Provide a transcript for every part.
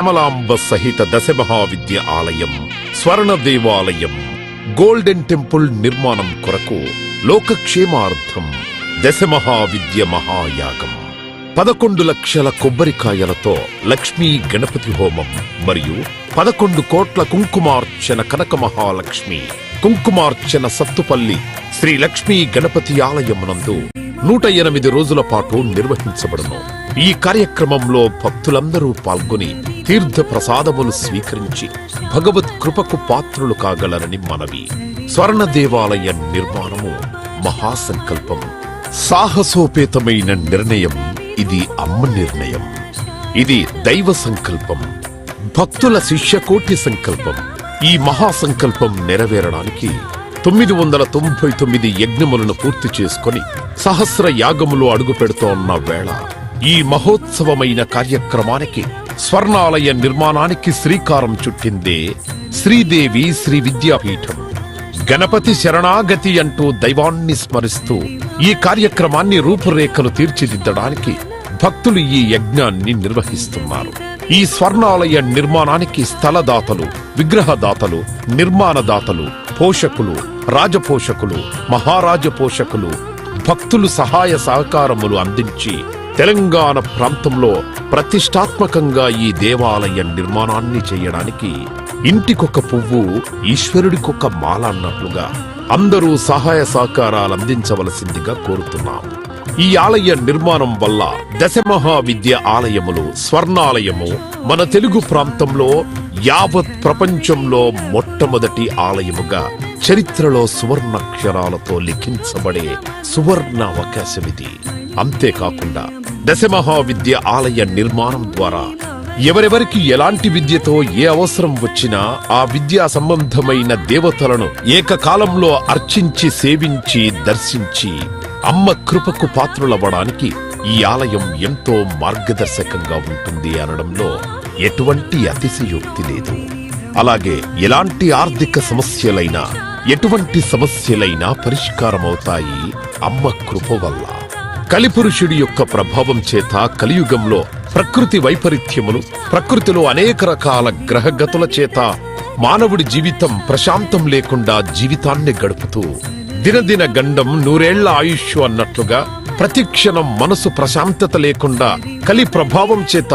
కమలాంబ సహిత దశమహావిద్య ఆలయం, స్వర్ణ దేవాలయం, గోల్డెన్ టెంపుల్ నిర్మాణం కొరకు లోకక్షేమార్థం దశమహావిద్య మహాయాగం, 11 లక్షల కొబ్బరికాయలతో లక్ష్మీ గణపతి హోమం మరియు 11 కోట్ల కుంకుమార్చన కనక మహాలక్ష్మి కుంకుమార్చన సత్తుపల్లి శ్రీ లక్ష్మీ గణపతి ఆలయమునందు 108 రోజుల పాటు నిర్వహించబడును. ఈ కార్యక్రమంలో భక్తులందరూ పాల్గొని తీర్థ ప్రసాదములు స్వీకరించి భగవత్ కృపకు పాత్రులు కాగలరని మనవి. స్వర్ణ దేవాలయ నిర్మాణము మహాసంకల్పం, సాహసోపేతమైన నిర్ణయం. ఇది అమ్మ నిర్ణయం. ఇది దైవ సంకల్పం, భక్తుల శిష్యకోటి సంకల్పం. ఈ మహాసంకల్పం నెరవేరడానికి 999 యజ్ఞములను పూర్తి చేసుకొని సహస్ర యాగములు అడుగు పెడుతోన్న వేళ ఈ మహోత్సవమైన కార్యక్రమానికి స్వర్ణాలయ నిర్మాణానికి శ్రీకారం చుట్టిందే శ్రీదేవి శ్రీ విద్యాపీఠం. గణపతి శరణాగతి అంటూ దైవాన్ని స్మరిస్తూ ఈ కార్యక్రమాన్ని రూపురేఖలు తీర్చిదిద్దడానికి భక్తులు ఈ యజ్ఞాన్ని నిర్వహిస్తున్నారు. ఈ స్వర్ణాలయ నిర్మాణానికి స్థలదాతలు, విగ్రహదాతలు, నిర్మాణదాతలు, పోషకులు, రాజపోషకులు, మహారాజ పోషకులు, భక్తులు సహాయ సహకారములు అందించి తెలంగాణ ప్రాంతంలో ప్రతిష్టాత్మకంగా ఈ దేవాలయ నిర్మాణాన్ని చేయడానికి ఇంటికొక పువ్వు ఈశ్వరుడికొక మాల అన్నట్లుగా అందరూ సహాయ సహకారాలు అందించవలసిందిగా కోరుతున్నాం. ఈ ఆలయ నిర్మాణం వల్ల దశమహావిద్య ఆలయములు, స్వర్ణాలయము మన తెలుగు ప్రాంతంలో యావత్ ప్రపంచంలో మొట్టమొదటి ఆలయముగా చరిత్రలో సువర్ణాక్షరాలతో లిఖించబడే సువర్ణ అవకాశమిది. అంతేకాకుండా దశమహావిద్య ఆలయ నిర్మాణం ద్వారా ఎవరెవరికి ఎలాంటి విద్యతో ఏ అవసరం వచ్చినా ఆ విద్యా సంబంధమైన దేవతలను ఏకకాలంలో అర్చించి సేవించి దర్శించి అమ్మ కృపకు పాత్రులవ్వడానికి ఈ ఆలయం ఎంతో మార్గదర్శకంగా ఉంటుంది అనడంలో ఎటువంటి అతిశయోక్తి లేదు. అలాగే ఎలాంటి ఆర్థిక సమస్యలైనా, ఎటువంటి సమస్యలైనా పరిష్కారమవుతాయి అమ్మ కృప వల్ల. కలిపురుషుడి యొక్క ప్రభావం చేత కలియుగంలో ప్రకృతి వైపరీత్యములు, ప్రకృతిలో అనేక రకాల గ్రహగతుల చేత మానవుడి జీవితం ప్రశాంతం లేకుండా జీవితాన్ని గడుపుతూ దినదిన గండం 100 ఏళ్ల ఆయుష్ అన్నట్లుగా ప్రతిక్షణం మనసు ప్రశాంతత లేకుండా కలి ప్రభావం చేత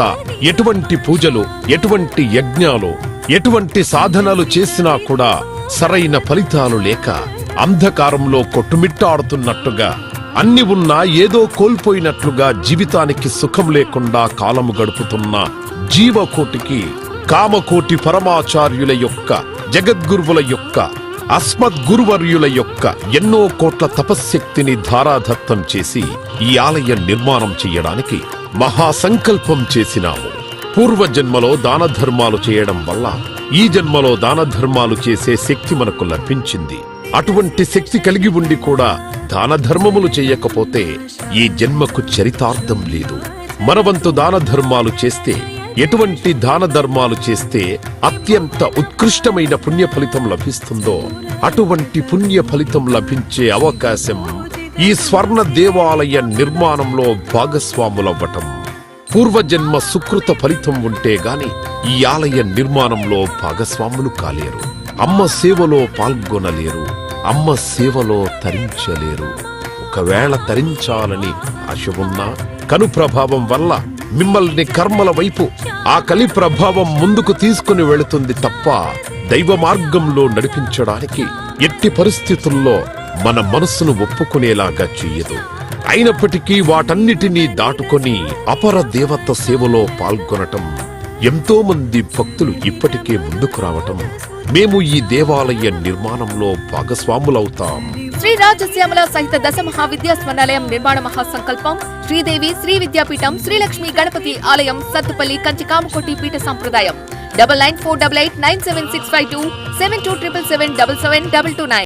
ఎటువంటి పూజలు, ఎటువంటి యజ్ఞాలు, ఎటువంటి సాధనలు చేసినా కూడా సరైన ఫలితాలు లేక అంధకారంలో కొట్టుమిట్టాడుతున్నట్టుగా, అన్ని ఉన్నా ఏదో కోల్పోయినట్లుగా జీవితానికి సుఖం లేకుండా కాలము గడుపుతున్న జీవకోటికి కామకోటి పరమాచార్యుల యొక్క, జగద్గురువుల యొక్క, అస్మద్గురువర్యుల యొక్క ఎన్నో కోట్ల తపశ్శక్తిని ధారాదత్తం చేసి ఈ ఆలయ నిర్మాణం చెయ్యడానికి మహాసంకల్పం చేసినాము. పూర్వజన్మలో దాన ధర్మాలు చేయడం వల్ల ఈ జన్మలో దాన ధర్మాలు చేసే శక్తి మనకు లభించింది. అటువంటి శక్తి కలిగి ఉండి కూడా దాన ధర్మములు చేయకపోతే ఈ జన్మకు చరితార్థం లేదు. మనవంతు దాన ధర్మాలు చేస్తే, ఎటువంటి దాన ధర్మాలు చేస్తే అత్యంత ఉత్కృష్టమైన పుణ్య ఫలితం లభిస్తుందో అటువంటి పుణ్య ఫలితం లభించే అవకాశం ఈ స్వర్ణ దేవాలయ నిర్మాణంలో భాగస్వాములవ్వటం. పూర్వజన్మ సుకృత ఫలితం ఉంటే గాని ఈ ఆలయ నిర్మాణంలో భాగస్వాములు కాలేరు. అమ్మ సేవలో పాల్గొనలేరు. అమ్మ సేవలో తరించలేరు. ఒకవేళ తరించాలని ఆశ ఉన్నా కను ప్రభావం వల్ల మిమ్మల్ని కర్మల వైపు ఆ కలి ప్రభావం ముందుకు తీసుకుని వెళుతుంది తప్ప దైవ మార్గంలో నడిపించడానికి ఎట్టి పరిస్థితుల్లో మన మనస్సును ఒప్పుకునేలాగా చెయ్యదు. అయినప్పటికీ వాటన్నిటినీ దాటుకొని అపర దేవత సేవలో పాల్గొనటం, ఎంతో మంది భక్తులు ఇప్పటికే ముందుకు రావటం, మేము ఈ దేవాలయ నిర్మాణంలో భాగస్వాములవుతాం. శ్రీ రాజశ్యామల సహిత దశమహావిద్యా స్వర్ణాలయం నిర్మాణ మహాసంకల్పం. శ్రీదేవి శ్రీ విద్యాపీఠం, శ్రీ లక్ష్మీ గణపతి ఆలయం, సత్తుపల్లి, కంచి కామకోటి పీఠ సంప్రదాయం. 9948897652 72777722 9